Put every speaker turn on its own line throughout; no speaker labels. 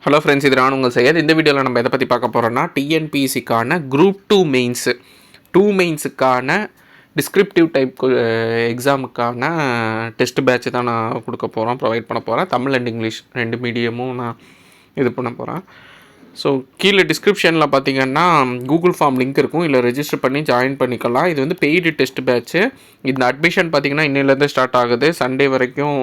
Hello friends, இது நான் உங்கள் செய்யாது. இந்த வீடியோவில் நம்ம எதை பற்றி பார்க்க போகிறோன்னா டிஎன்பிஎஸ்சிக்கான குரூப் 2 மெயின்ஸுக்கான டிஸ்கிரிப்டிவ் டைப் எக்ஸாமுக்கான டெஸ்ட் பேட்ச் தான் நான் கொடுக்க போகிறோம், ப்ரொவைட் பண்ண போகிறேன். தமிழ் அண்ட் இங்கிலீஷ் ரெண்டு மீடியமும் நான் இது பண்ண போகிறேன். ஸோ கீழே டிஸ்கிரிப்ஷனில் பார்த்தீங்கன்னா கூகுள் ஃபார்ம் லிங்க் இருக்கும், இல்லை ரெஜிஸ்டர் பண்ணி ஜாயின் பண்ணிக்கலாம். இது வந்து பெய்டு டெஸ்ட் பேட்ச்சு. இந்த அட்மிஷன் பார்த்திங்கன்னா இன்னிலேருந்து ஸ்டார்ட் ஆகுது, சண்டே வரைக்கும்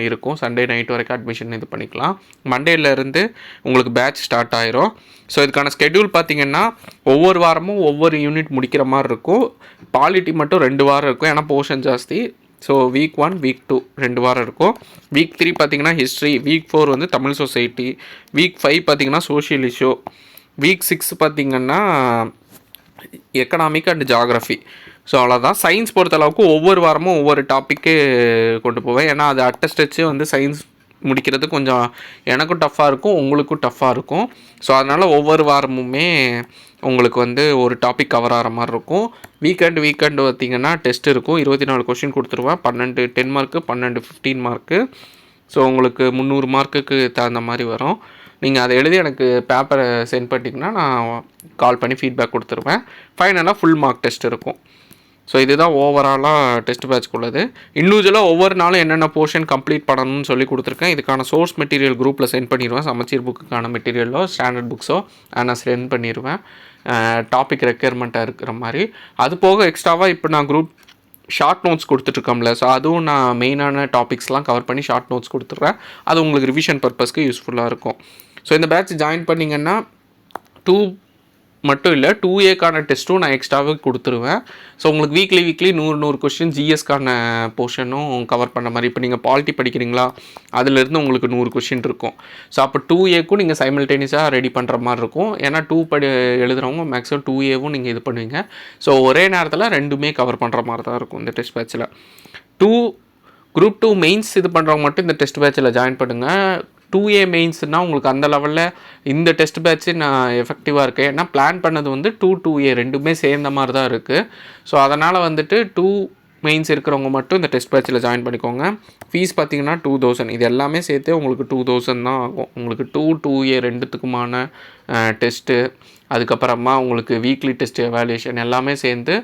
இருக்கும். சண்டே நைட் வரைக்கும் அட்மிஷன் இது பண்ணிக்கலாம். மண்டேலேருந்து உங்களுக்கு பேட்ச் ஸ்டார்ட் ஆயிரும். ஸோ இதுக்கான ஸ்கெடியூல் பார்த்திங்கன்னா ஒவ்வொரு வாரமும் ஒவ்வொரு யூனிட் முடிக்கிற மாதிரி இருக்கும். பாலிட்டி மட்டும் 2 வாரம் இருக்கும், ஏன்னா போர்ஷன் ஜாஸ்தி. ஸோ வீக் 1 வீக் 2 2 வாரம் இருக்கும். வீக் 3 பார்த்திங்கன்னா ஹிஸ்ட்ரி, வீக் 4 வந்து தமிழ் சொசைட்டி, வீக் 5 பார்த்திங்கன்னா சோஷியல் இஷ்யூ, வீக் 6 பார்த்திங்கன்னா எக்கனாமிக் அண்ட் ஜாகிரஃபி. ஸோ அவ்வளோதான். சயின்ஸ் பொறுத்தளவுக்கு ஒவ்வொரு வாரமும் ஒவ்வொரு டாப்பிக்கு கொண்டு போவேன், ஏன்னா அது அட்டஸ்டச்சு வந்து சயின்ஸ் முடிக்கிறது கொஞ்சம் எனக்கும் டஃப்பாக இருக்கும், உங்களுக்கும் டஃப்பாக இருக்கும். ஸோ அதனால் ஒவ்வொரு வாரமுமே உங்களுக்கு வந்து ஒரு டாபிக் கவர் ஆகிற மாதிரி இருக்கும். வீக்கெண்டு பார்த்திங்கன்னா டெஸ்ட் இருக்கும். 24 கொஷின் கொடுத்துருவேன். 12 10 மார்க்கு, 12 15 மார்க்கு. ஸோ உங்களுக்கு 300 மார்க்குக்கு தகுந்த மாதிரி வரும். நீங்கள் அதை எழுதி எனக்கு பேப்பரை சென்ட் பண்ணிட்டீங்கன்னா நான் கால் பண்ணி ஃபீட்பேக் கொடுத்துருவேன். ஃபைனலாக ஃபுல் மார்க் டெஸ்ட் இருக்கும். ஸோ இதுதான் ஓவராலாக டெஸ்ட் பேட்ச்க்குள்ளது. இண்டிவிஜுவலாக ஒவ்வொரு நாளும் என்னென்ன போர்ஷன் கம்ப்ளீட் பண்ணணும்னு சொல்லி கொடுத்துருக்கேன். இதுக்கான சோர்ஸ் மெட்டீரியல் குரூப்பில் சென்ட் பண்ணிடுவேன். சமச்சீர் புக்குக்கான மெட்டீரியலோ ஸ்டாண்டர்ட் புக்ஸோ நான் சென்ட் பண்ணிடுவேன், டாபிக் ரெக்யர்மெண்ட்டாக இருக்கிற மாதிரி. அது போக எக்ஸ்ட்ராவாக இப்போ நான் குரூப் ஷார்ட் நோட்ஸ் கொடுத்துட்ருக்கோம்ல, ஸோ அதுவும் நான் மெயினான டாபிக்ஸ்லாம் கவர் பண்ணி ஷார்ட் நோட்ஸ் கொடுத்துட்றேன். அது உங்களுக்கு ரிவிஷன் பர்பஸ்க்கு யூஸ்ஃபுல்லாக இருக்கும். ஸோ இந்த பேட்ச் ஜாயின் பண்ணிங்கன்னா 2 மட்டும் இல்லை, 2Aக்கான டெஸ்ட்டும் நான் எக்ஸ்ட்ராவே கொடுத்துருவேன். ஸோ உங்களுக்கு வீக்லி 100 கொஸ்டின் ஜிஎஸ்க்கான போர்ஷனும் கவர் பண்ண மாதிரி. இப்போ நீங்கள் பாலிட்டி படிக்கிறீங்களா, அதிலிருந்து உங்களுக்கு 100 கொஸ்டின் இருக்கும். ஸோ அப்போ 2Aக்கும் நீங்கள் சைமல்டேனியஸாக ரெடி பண்ணுற மாதிரி இருக்கும். ஏன்னா 2 எழுதுகிறவங்க மேக்ஸிமம் 2Aவும் நீங்கள் இது பண்ணுவீங்க. ஸோ ஒரே நேரத்தில் ரெண்டுமே கவர் பண்ணுற மாதிரி தான் இருக்கும் இந்த டெஸ்ட் பேட்சில். குரூப் 2 மெயின்ஸ் இது பண்ணுறவங்க மட்டும் இந்த டெஸ்ட் பேட்சில் ஜாயின் பண்ணுங்கள். 2A மெயின்ஸ்னால் உங்களுக்கு அந்த லெவலில் இந்த டெஸ்ட் பேட்ச்சு நான் எஃபெக்டிவாக இருக்கேன். ஏன்னா பிளான் பண்ணது வந்து 2A ரெண்டுமே சேர்ந்த மாதிரி தான் இருக்குது. ஸோ அதனால் வந்துட்டு 2 மெயின்ஸ் இருக்கிறவங்க மட்டும் இந்த டெஸ்ட் பேட்சில் ஜாயின் பண்ணிக்கோங்க. ஃபீஸ் பார்த்திங்கன்னா 2000. இது எல்லாமே சேர்த்து உங்களுக்கு 2000 தான் ஆகும். உங்களுக்கு 2A ரெண்டுத்துக்குமான டெஸ்ட்டு, அதுக்கப்புறமா உங்களுக்கு வீக்லி டெஸ்ட் எவாலுவேஷன் எல்லாமே சேர்ந்து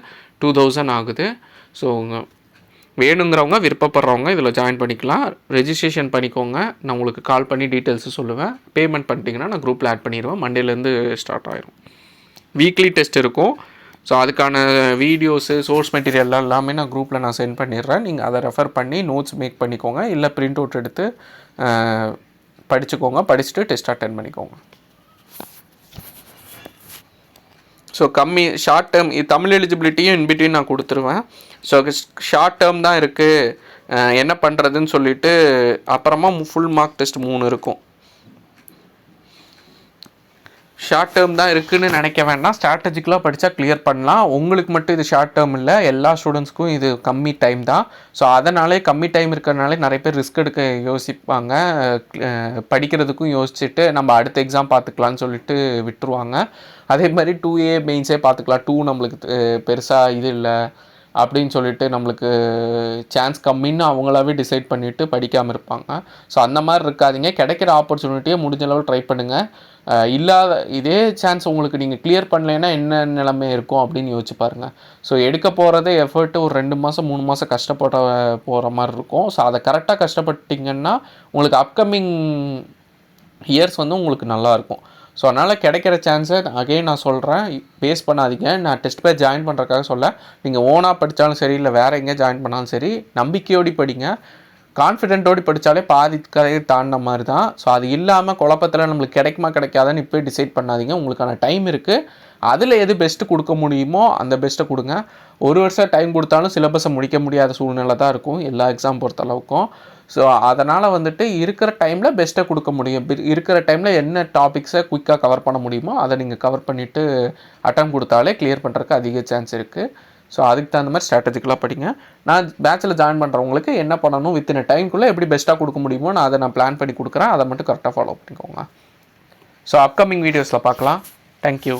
2000 ஆகுது. ஸோ வேணுங்கிறவங்க விருப்பப்படுறவங்க இதில் ஜாயின் பண்ணிக்கலாம். ரெஜிஸ்ட்ரேஷன் பண்ணிக்கோங்க. நான் உங்களுக்கு கால் பண்ணி டீட்டெயில்ஸு சொல்லுவேன். பேமெண்ட் பண்ணிட்டீங்கன்னா நான் குரூப்பில் ஆட் பண்ணிடுவேன். மண்டேலேருந்து ஸ்டார்ட் ஆகிரும். வீக்லி டெஸ்ட் இருக்கும். ஸோ அதுக்கான வீடியோஸு சோர்ஸ் மெட்டீரியல் எல்லாமே நான் குரூப்பில் நான் சென்ட் பண்ணிடுறேன். நீங்கள் அதை ரெஃபர் பண்ணி நோட்ஸ் மேக் பண்ணிக்கோங்க, இல்லை பிரிண்ட் அவுட் எடுத்து படிச்சுக்கோங்க. படிச்சுட்டு டெஸ்ட் அட்டென்ட் பண்ணிக்கோங்க. ஸோ ஷார்ட் டேர்ம் தமிழ் எலிஜிபிலிட்டியும் இன்பிட்வீன் நான் கொடுத்துருவேன். ஸோ ஷார்ட் டேர்ம் தான் இருக்குது, என்ன பண்ணுறதுன்னு சொல்லிவிட்டு அப்புறமா ஃபுல் மார்க் டெஸ்ட் 3 இருக்கும். ஷார்ட் டேர்ம் தான் இருக்குதுன்னு நினைக்க வேண்டாம், ஸ்ட்ராட்டஜிக்கலாக படித்தா கிளியர் பண்ணலாம். உங்களுக்கு மட்டும் இது ஷார்ட் டேர்ம் இல்லை, எல்லா ஸ்டூடெண்ட்ஸ்க்கும் இது கம்மி டைம் தான். ஸோ அதனாலே கம்மி டைம் இருக்கிறனாலே நிறைய பேர் ரிஸ்க் எடுக்க யோசிப்பாங்க, படிக்கிறதுக்கும் யோசிச்சுட்டு நம்ம அடுத்த எக்ஸாம் பார்த்துக்கலான்னு சொல்லிட்டு விட்டுருவாங்க. அதே மாதிரி 2A மெயின்ஸே பார்த்துக்கலாம், 2 நம்மளுக்கு பெருசாக இது இல்லை அப்படின்னு சொல்லிட்டு நம்மளுக்கு சான்ஸ் கம்மின்னு அவங்களாவே டிசைட் பண்ணிவிட்டு படிக்காமல் இருப்பாங்க. ஸோ அந்த மாதிரி இருக்காதிங்க. கிடைக்கிற ஆப்பர்ச்சுனிட்டியை முடிஞ்ச அளவு ட்ரை பண்ணுங்கள். இல்லாத இதே சான்ஸ் உங்களுக்கு நீங்கள் கிளியர் பண்ணலைன்னா என்ன நிலைமை இருக்கும் அப்படின்னு யோசிச்சு பாருங்கள். ஸோ எடுக்க போகிறதே எஃபர்ட்டு ஒரு 2 மாதம் 3 மாதம் கஷ்டப்பட போகிற மாதிரி இருக்கும். ஸோ அதை கரெக்டாக கஷ்டப்பட்டிங்கன்னா உங்களுக்கு அப்கமிங் இயர்ஸ் வந்து உங்களுக்கு நல்லாயிருக்கும். ஸோ அதனால் கிடைக்கிற சான்ஸை அகைன் நான் சொல்கிறேன், வேஸ்ட் பண்ணாதீங்க. நான் டெஸ்ட் பேட்ச் ஜாயின் பண்ணுறதுக்காக சொல்ல, நீங்கள் ஓனாக படித்தாலும் சரி, இல்லை வேறு எங்கே ஜாயின் பண்ணாலும் சரி, நம்பிக்கையோடு படிங்க. கான்ஃபிடென்ட்டோடு படித்தாலே பாதி கதையை தாண்டின மாதிரி தான். ஸோ அது இல்லாமல் குழப்பத்தில் நம்மளுக்கு கிடைக்குமா கிடைக்காதான்னு இப்போ டிசைட் பண்ணாதீங்க. உங்களுக்கான டைம் இருக்குது, அதில் எது பெஸ்ட்டு கொடுக்க முடியுமோ அந்த பெஸ்ட்டை கொடுங்க. 1 வருஷம் டைம் கொடுத்தாலும் சிலபஸை முடிக்க முடியாத சூழ்நிலை தான் இருக்கும் எல்லா எக்ஸாம் பொறுத்தளவுக்கும். ஸோ அதனால் வந்துட்டு இருக்கிற டைமில் பெஸ்ட்டை கொடுக்க முடியும். இருக்கிற டைமில் என்ன டாபிக்ஸை குயிக்காக கவர் பண்ண முடியுமோ அதை நீங்கள் கவர் பண்ணிவிட்டு அட்டம் கொடுத்தாலே கிளியர் பண்ணுறதுக்கு அதிக சான்ஸ் இருக்குது. ஸோ அதுக்கு தகுந்த மாதிரி ஸ்ட்ராட்டஜிக்கலாக படிங்க. நான் பேட்சில் ஜாயின் பண்ணுறவங்களுக்கு என்ன பண்ணணும், வித்தின் டைம்குள்ளே எப்படி பெஸ்ட்டாக கொடுக்க முடியுமோ நான் பிளான் பண்ணி கொடுக்குறேன். அதை மட்டும் கரெக்டாக ஃபாலோ பண்ணிக்கோங்க. ஸோ அப்கமிங் வீடியோஸில் பார்க்கலாம். தேங்க்யூ.